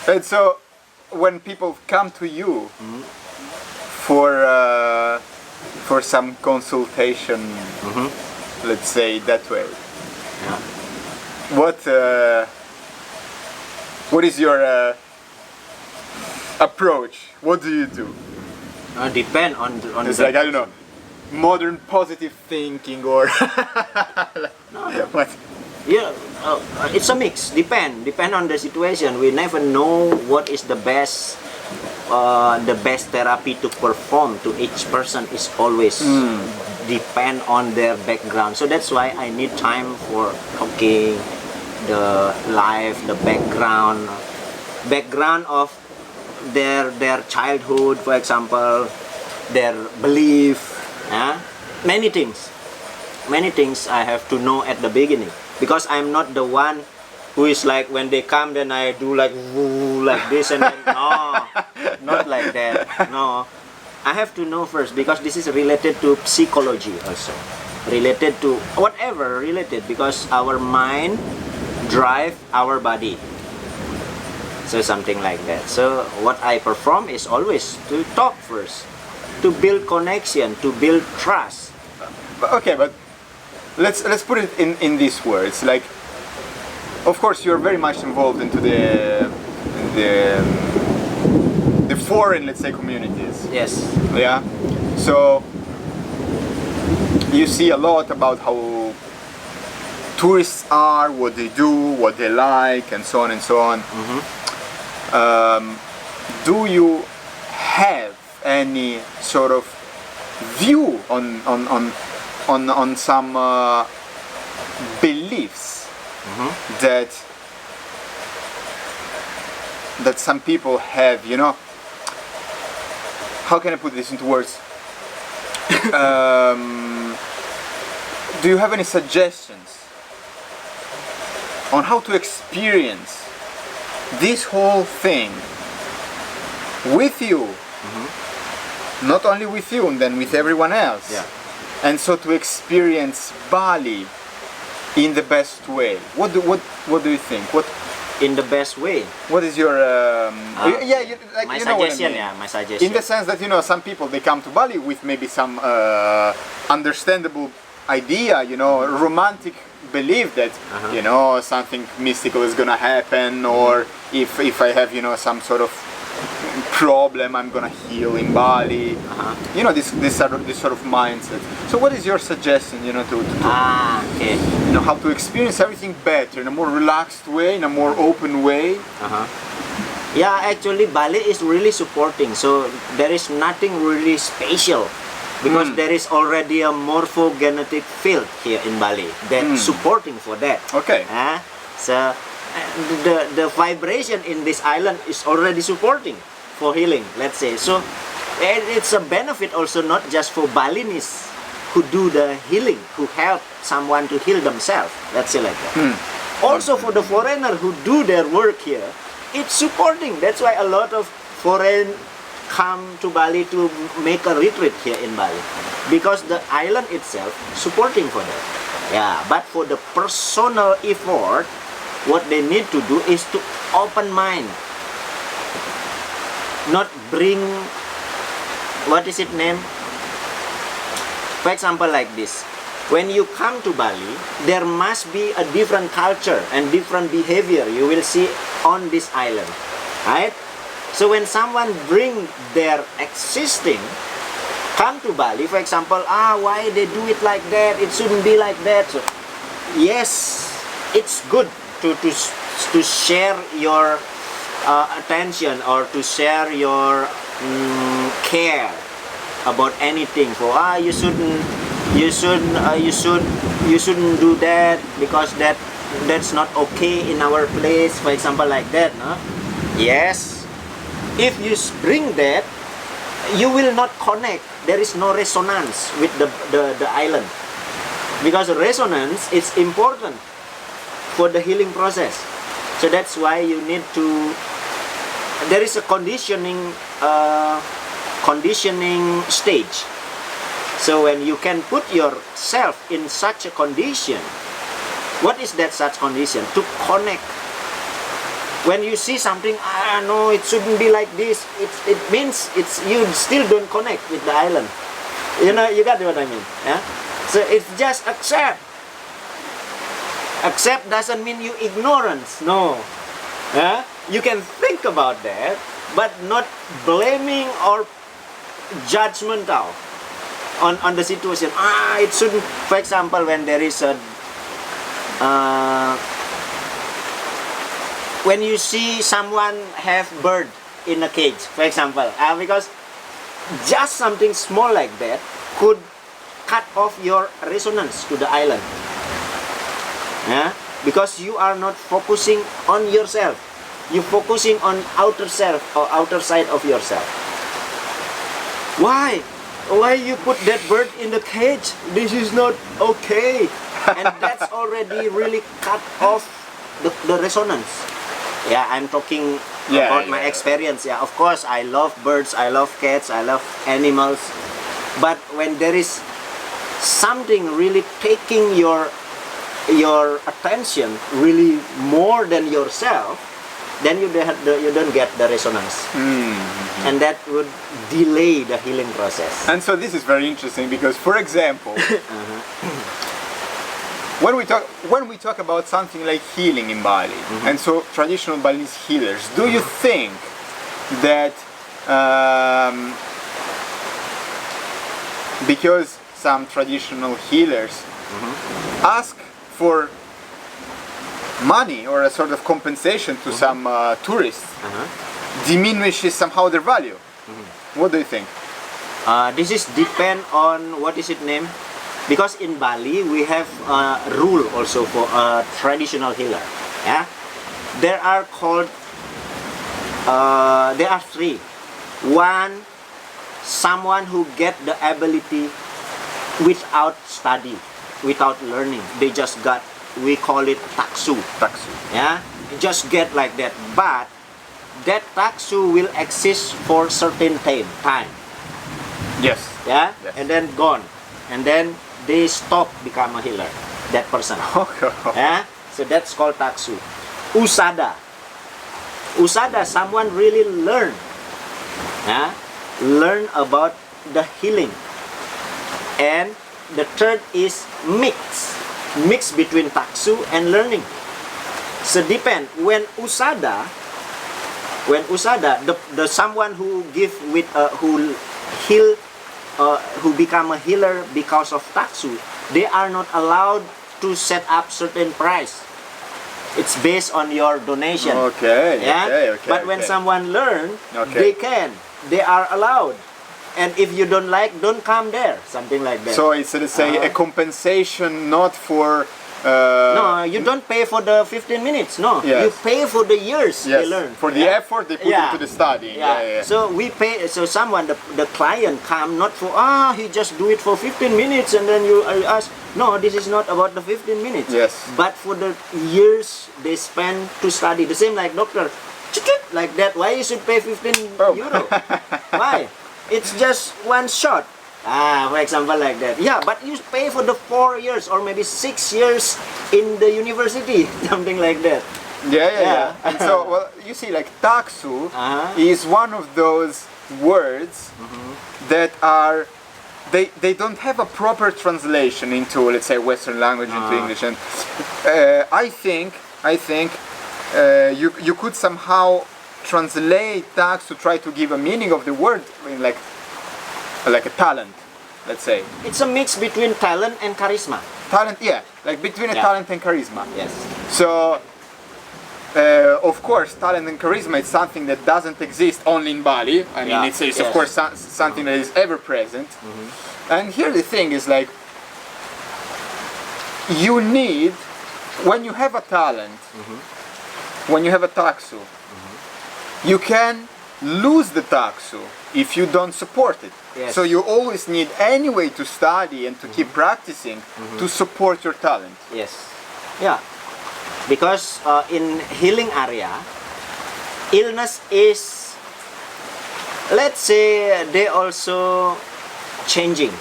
And so, when people come to you for some consultation, let's say that way, what is your approach? What do you do? Depend on It's the like, I don't know, modern positive thinking or what? Yeah, it's a mix. Depend on the situation. We never know what is the best therapy to perform to each person. Is always depend on their background. So that's why I need time for talking, the life, the background of their childhood, for example, their belief, many things I have to know at the beginning, because I'm not the one who is like, when they come then I do like woo, like this and then no, not like that. No, I have to know first, because this is related to psychology also, related to whatever related, because our mind drive our body. So something like that. So what I perform is always to talk first, to build connection, to build trust. Okay, but let's put it in these words. Like, of course, you're very much involved into the foreign, let's say, communities. Yes. Yeah. So you see a lot about how tourists are, what they do, what they like, and so on and so on. Do you have any sort of view on some beliefs that some people have? You know, how can I put this into words? Do you have any suggestions on how to experience this whole thing with you, not only with you, and then with everyone else? Yeah. And so to experience Bali in the best way. What do you think? In the best way. What is your like, My you know what I suggestion, mean? my suggestion. In the sense that, you know, some people, they come to Bali with maybe some understandable idea, you know, romantic belief that you know, something mystical is gonna happen, or if I have, you know, some sort of problem, I'm gonna heal in Bali. You know, this sort of mindset. So what is your suggestion, you know, to Okay. you know, how to experience everything better in a more relaxed way, in a more open way? Yeah, actually Bali is really supporting, so there is nothing really special, because there is already a morphogenetic field here in Bali that's supporting for that. Okay. So the vibration in this island is already supporting for healing, let's say. So and it's a benefit also, not just for Balinese who do the healing, who help someone to heal themselves, let's say like that. Also for the foreigner who do their work here, it's supporting. That's why a lot of foreign come to Bali to make a retreat here in Bali, because the island itself supporting for that. Yeah, but for the personal effort, what they need to do is to open mind, not bring, what is it name? For example, like this. When you come to Bali, there must be a different culture and different behavior you will see on this island, right? So when someone bring their existing, come to Bali, for example, why they do it like that? It shouldn't be like that. So, yes, it's good to share your attention, or to share your care about anything. For you shouldn't do that, because that's not okay in our place, for example, like that, no? Yes, if you bring that, you will not connect. There is no resonance with the island, because resonance is important for the healing process. So that's why you need to, there is a conditioning stage. So when you can put yourself in such a condition, what is that such condition? To connect When you see something, no, it shouldn't be like this. It means you still don't connect with the island. You know, you got what I mean? Yeah. So it's just accept. Accept doesn't mean you ignorance. No. Yeah. You can think about that, but not blaming or judgmental on the situation. It shouldn't. For example, when there is a when you see someone have bird in a cage, for example, because just something small like that could cut off your resonance to the island. Yeah? Because you are not focusing on yourself. You're focusing on outer self or outer side of yourself. Why? Why you put that bird in the cage? This is not okay. And that's already really cut off the resonance. Yeah, I'm talking about my experience. Yeah, of course, I love birds, I love cats, I love animals. But when there is something really taking your attention really more than yourself, then you don't get the resonance. And that would delay the healing process. And so this is very interesting because, for example, when we talk about something like healing in Bali, and so traditional Balinese healers, do you think that because some traditional healers ask for money or a sort of compensation to some tourists, diminishes somehow their value? What do you think? This is depend on what is it name? Because in Bali we have a rule also for a traditional healer. Yeah, there are called there are three. One, someone who get the ability without study, without learning. They just got, we call it taksu. Taksu. Yeah, just get like that. But that taksu will exist for certain time. Yes. Yeah, Yes. and then gone, and then they stop become a healer. That person. Yeah, so that's called taksu. Usada. Usada, someone really learn. Yeah, learn about the healing. And the third is mix between taksu and learning. So depend when usada, the someone who give with who heal, who become a healer because of taksu, they are not allowed to set up certain price. It's based on your donation. Okay. Yeah. Okay. But when someone learn, Okay. they are allowed. And if you don't like, don't come there. Something like that. So it's, let's say, a compensation not for. No, you don't pay for the 15 minutes. No, Yes. you pay for the years Yes, they learn. for the effort they put into the study. Yeah. So we pay. So someone, the client come not for he just do it for 15 minutes and then you ask. No, this is not about the 15 minutes. Yes. But for the years they spend to study. The same like doctor, like that. Why you should pay 15 euro? Why? It's just one shot. For example, like that. Yeah, but you pay for the 4 years or maybe 6 years in the university, something like that. Yeah. And so, well, you see, like taksu is one of those words that are they don't have a proper translation into, let's say, Western language, into English, and I think you could somehow translate taksu, try to give a meaning of the word in like a talent, let's say. It's a mix between talent and charisma. Talent, yeah, like between a talent and charisma. Yes. So, of course, talent and charisma is something that doesn't exist only in Bali. I mean, it's of course something that is ever present. And here the thing is like, you need, when you have a talent, when you have a taksu, you can lose the taksu if you don't support it. Yes. So you always need anyway to study and to keep practicing to support your talent. Yes. Yeah. Because in healing area, illness is, let's say, they also changing.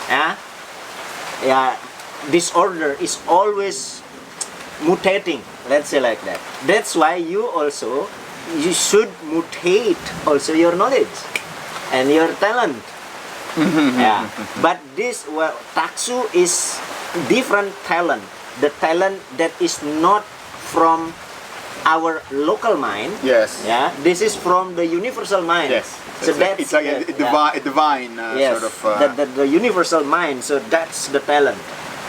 Yeah. Disorder is always mutating. Let's say like that. That's why you should mutate also your knowledge and your talent. Yeah. But this taksu is different talent. The talent that is not from our local mind. Yes. Yeah. This is from the universal mind. Yes. So It's like a divine yes, sort of. the universal mind. So that's the talent.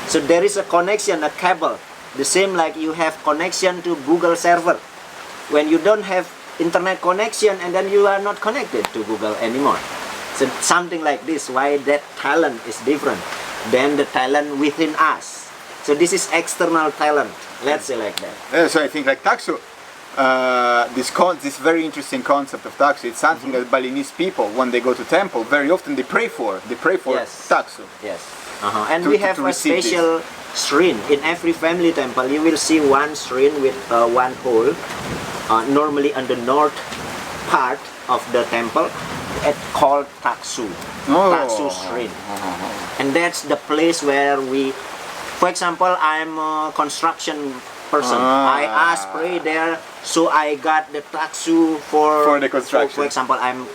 So there is a connection, a cable. The same like you have connection to Google server. When you don't have internet connection, and then you are not connected to Google anymore. So something like this. Why that talent is different than the talent within us. So this is external talent. Let's say like that. So I think like taksu, this very interesting concept of taksu, it's something that Balinese people, when they go to temple, very often they pray for. They pray for Yes. taksu. Yes. And To- we to- have to a receive this. special shrine. In every family temple, you will see one shrine with one hole, normally on the north part of the temple, it's called taksu. Oh. Taksu shrine. And that's the place where we, for example, I'm a construction person. I ask pray there, so I got the taksu For the construction. For example, I'm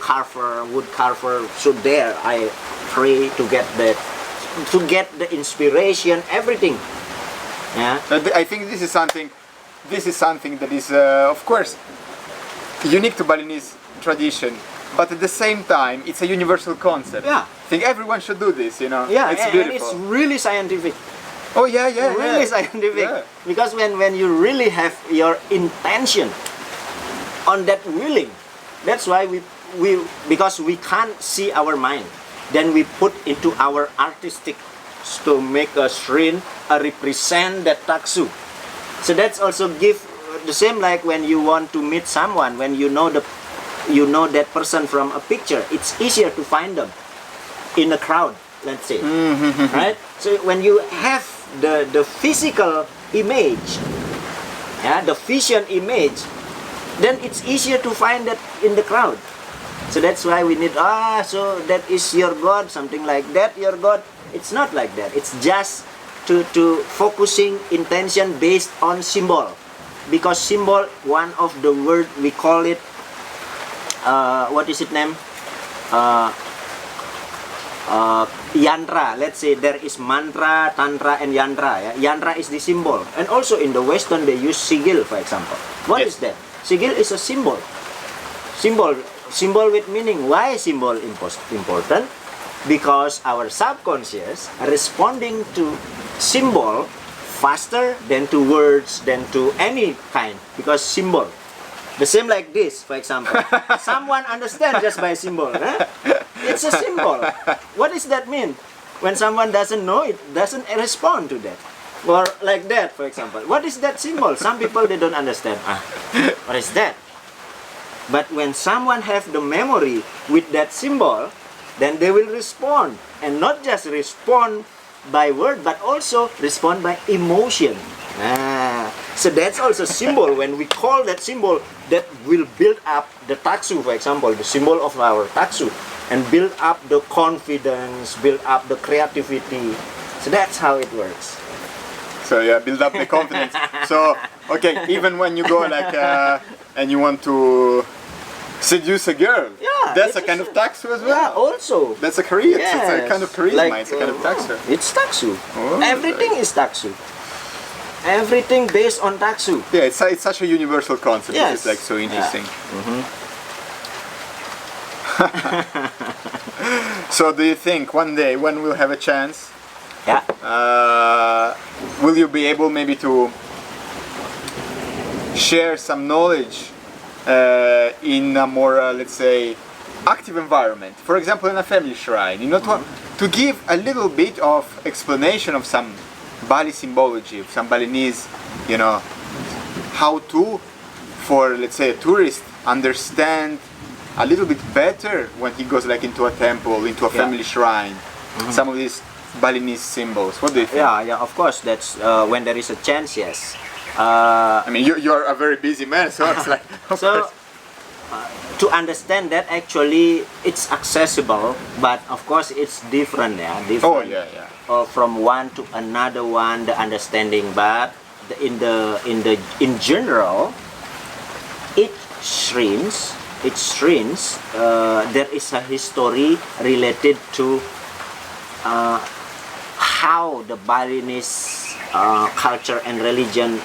wood carver. So there I pray to get the inspiration, everything. Yeah. I think this is something that is, of course, unique to Balinese tradition, but at the same time, it's a universal concept. Yeah. I think everyone should do this, you know. Yeah, It's and beautiful. it's really scientific. Oh yeah, yeah, Really yeah. scientific. Yeah. Because when you really have your intention on that willing, that's why because we can't see our mind, then we put into our artistic to make a shrine represent that taksu. So that's also give the same like when you want to meet someone, when you know that person from a picture, it's easier to find them in a crowd, let's say. Right? So when you have the physical image, yeah, the vision image, then it's easier to find that in the crowd. So that's why we need, so that is your God, something like that, your God. It's not like that. It's just to focusing intention based on symbol. Because symbol, one of the word, we call it, what is it name? Yantra. Let's say there is mantra, tantra, and yantra. Yeah? Yantra is the symbol. And also in the Western, they use sigil, for example. What Yes. is that? Sigil is a symbol. Symbol with meaning. Why symbol important? Because our subconscious responding to symbol faster than to words, than to any kind. Because symbol. The same like this, for example. Someone understand just by symbol. Huh? It's a symbol. What does that mean? When someone doesn't know, it doesn't respond to that. Or like that, for example. What is that symbol? Some people, they don't understand. What is that? But when someone have the memory with that symbol, then they will respond. And not just respond by word, but also respond by emotion. So that's also symbol. When we call that symbol, that will build up the taksu, for example, the symbol of our taksu, and build up the confidence, build up the creativity. So that's how it works. So yeah, build up the confidence. So okay, even when you go like and you want to seduce a girl, Yeah, that's a it's kind of taksu as well. Yeah, also. That's a charisma. It's a Yes. kind of charisma. Like, it's a kind of taksu. It's taksu. Oh, Everything is taksu. Everything based on taksu. Yeah, it's such a universal concept. Yes. It's like so interesting. So do you think one day when we'll have a chance, Yeah. will you be able maybe to share some knowledge in a more, let's say, active environment? For example, in a family shrine, you know, to give a little bit of explanation of some Bali symbology, of some Balinese, you know, how to, for, let's say, a tourist, understand a little bit better when he goes like into a temple, into a family shrine, some of these Balinese symbols. What do you think? Yeah, of course. That's when there is a chance, yes. I mean, you're a very busy man, so it's like, of So, course. to understand that actually it's accessible, but of course it's different, yeah. Different. Oh yeah, yeah. From one to another one, the understanding. But in general, each shrines, there is a history related to how the Balinese culture and religion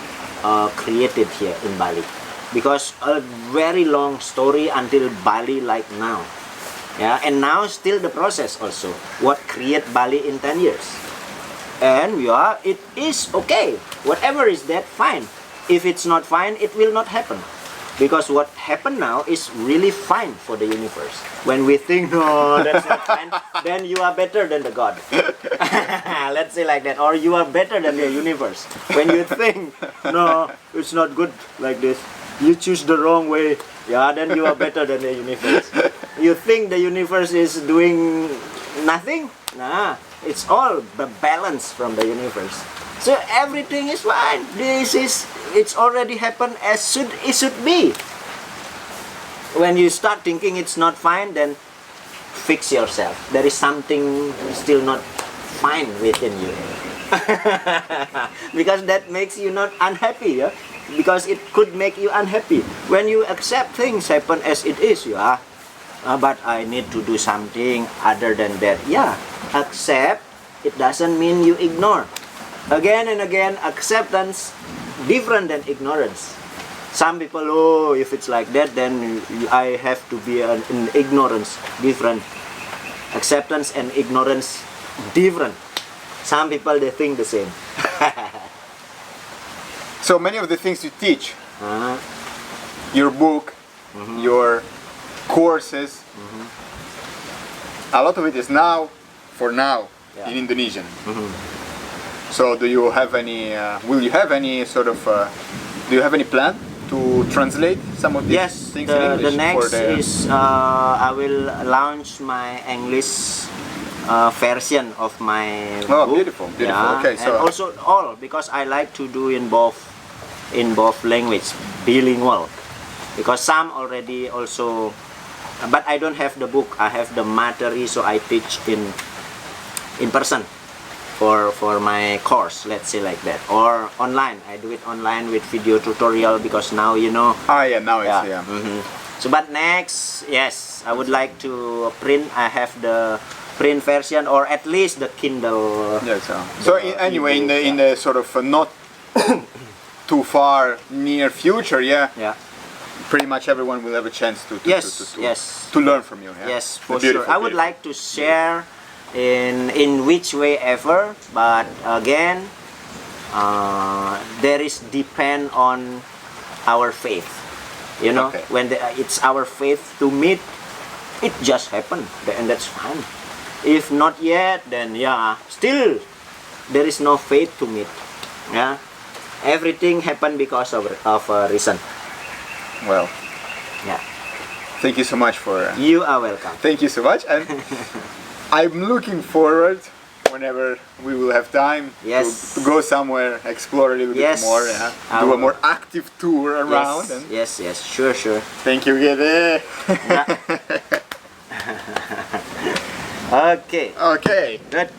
created here in Bali, because a very long story until Bali like now. Yeah, and now still the process also. What create Bali in 10 years? And yeah, it is okay. Whatever is that, fine. If it's not fine, it will not happen. Because what happened now is really fine for the universe. When we think, no, that's not fine, then you are better than the God. Let's say like that. Or you are better than the universe. When you think, no, it's not good like this, you choose the wrong way, yeah, then you are better than the universe. You think the universe is doing nothing? Nah, it's all the balance from the universe. So everything is fine. It's already happened as it should be. When you start thinking it's not fine, then fix yourself. There is something still not fine within you. Because that makes you not unhappy, yeah? Because it could make you unhappy. When you accept things happen as it is, yeah, but I need to do something other than that. Yeah, accept. It doesn't mean you ignore. Again and again, acceptance different than ignorance. Some people, oh, if it's like that, then I have to be in ignorance. Different. Acceptance and ignorance different. Some people, they think the same. So many of the things you teach, your book, your courses, a lot of it is now, for now, Yeah. in Indonesian. So do you have any, will you have any sort of, do you have any plan to translate some of these Yes, things in English? the next for the, is I will launch my English version of my Oh, book. beautiful, beautiful. Yeah, Okay, and so also all, because I like to do in both language, bilingual. Because some already also, but I don't have the book. I have the material, so I teach in person for my course. Let's say like that, or online. I do it online with video tutorial, because now you know. yeah, now it's, Yeah. yeah. So, but next, yes, I would like to print. I have the print version, or at least the Kindle. Yeah, so anyway, in the sort of not too far near future, yeah, Yeah. pretty much everyone will have a chance to Yes. to learn from you. Yeah? Yes, for Beautiful, sure. I would beautiful. like to share in which way ever, but again, there is depend on our faith. You know, Okay. when it's our faith to meet, it just happened, and that's fine. If not yet, then yeah, still there is no faith to meet. Yeah, everything happened because of a reason. Well, Yeah, thank you so much for. you are welcome. Thank you so much, and I'm looking forward whenever we will have time Yes. to go somewhere, explore a little Yes, bit more, yeah? I Do a will. more active tour around. And Yes, sure. thank you, Gede. Okay, Okay. good.